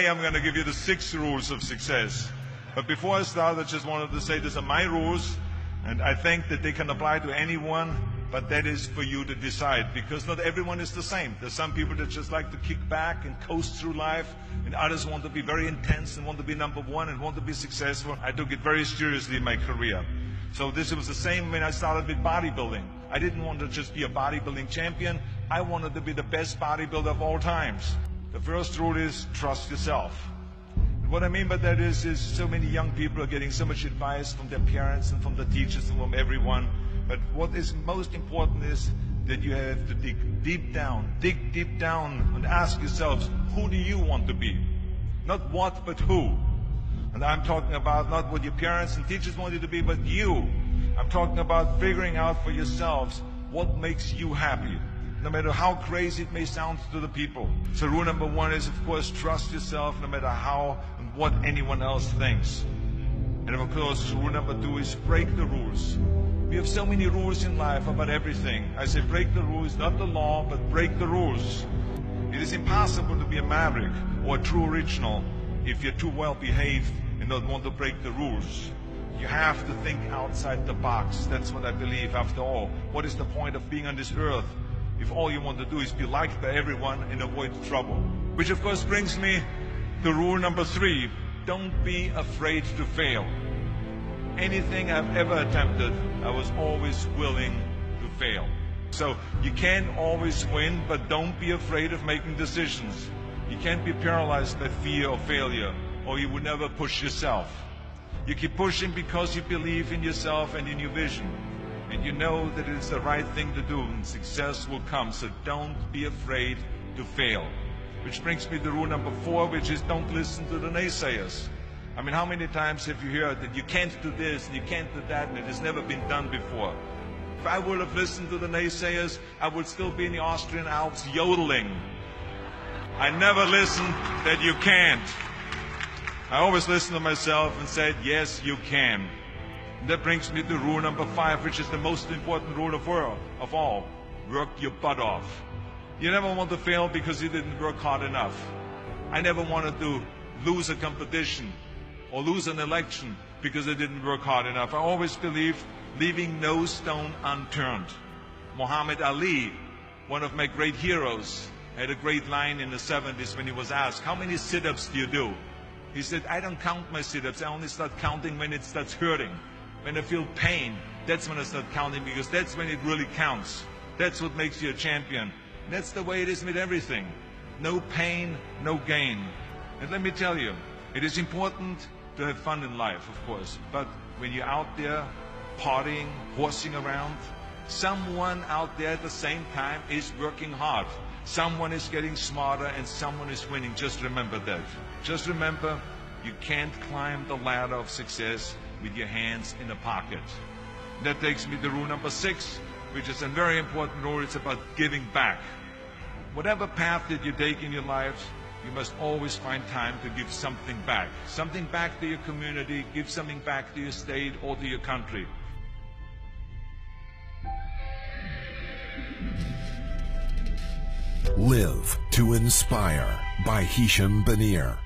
Today I'm going to give you the 6 rules of success. But before I start, I just wanted to say these are my rules, and I think that they can apply to anyone, but that is for you to decide, because not everyone is the same. There's some people that just like to kick back and coast through life, and others want to be very intense and want to be number one and want to be successful. I took it very seriously in my career. So this was the same when I started with bodybuilding. I didn't want to just be a bodybuilding champion. I wanted to be the best bodybuilder of all times. The first rule is trust yourself. And what I mean by that is so many young people are getting so much advice from their parents and from the teachers and from everyone. But what is most important is that you have to dig deep down and ask yourselves, who do you want to be? Not what, but who. And I'm talking about not what your parents and teachers want you to be, but you. I'm talking about figuring out for yourselves what makes you happy, no matter how crazy it may sound to the people. So rule number 1 is, of course, trust yourself no matter how and what anyone else thinks. And of course, rule number 2 is break the rules. We have so many rules in life about everything. I say break the rules, not the law, but break the rules. It is impossible to be a maverick or a true original if you're too well behaved and don't want to break the rules. You have to think outside the box. That's what I believe. After all, what is the point of being on this earth if all you want to do is be liked by everyone and avoid trouble? Which of course brings me to rule number 3. Don't be afraid to fail. Anything I've ever attempted, I was always willing to fail. So you can't always win, but don't be afraid of making decisions. You can't be paralyzed by fear of failure, or you would never push yourself. You keep pushing because you believe in yourself and in your vision. And you know that it's the right thing to do, and success will come. So don't be afraid to fail. Which brings me to rule number 4, which is don't listen to the naysayers. I mean, how many times have you heard that you can't do this and you can't do that and it has never been done before? If I would have listened to the naysayers, I would still be in the Austrian Alps yodeling. I never listened that you can't. I always listened to myself and said, yes, you can. And that brings me to rule number 5, which is the most important rule of all. Work your butt off. You never want to fail because you didn't work hard enough. I never wanted to lose a competition or lose an election because I didn't work hard enough. I always believed leaving no stone unturned. Muhammad Ali, one of my great heroes, had a great line in the 70s when he was asked, how many sit-ups do you do? He said, I don't count my sit-ups. I only start counting when it starts hurting. When I feel pain, that's when I start counting, because that's when it really counts. That's what makes you a champion. And that's the way it is with everything. No pain, no gain. And let me tell you, it is important to have fun in life, of course, but when you're out there partying, horsing around, someone out there at the same time is working hard. Someone is getting smarter and someone is winning. Just remember that. Just remember, you can't climb the ladder of success with your hands in a pocket. That takes me to rule number 6, which is a very important rule. It's about giving back. Whatever path that you take in your life, you must always find time to give something back. Something back to your community, give something back to your state or to your country. Live to Inspire by Hisham Banir.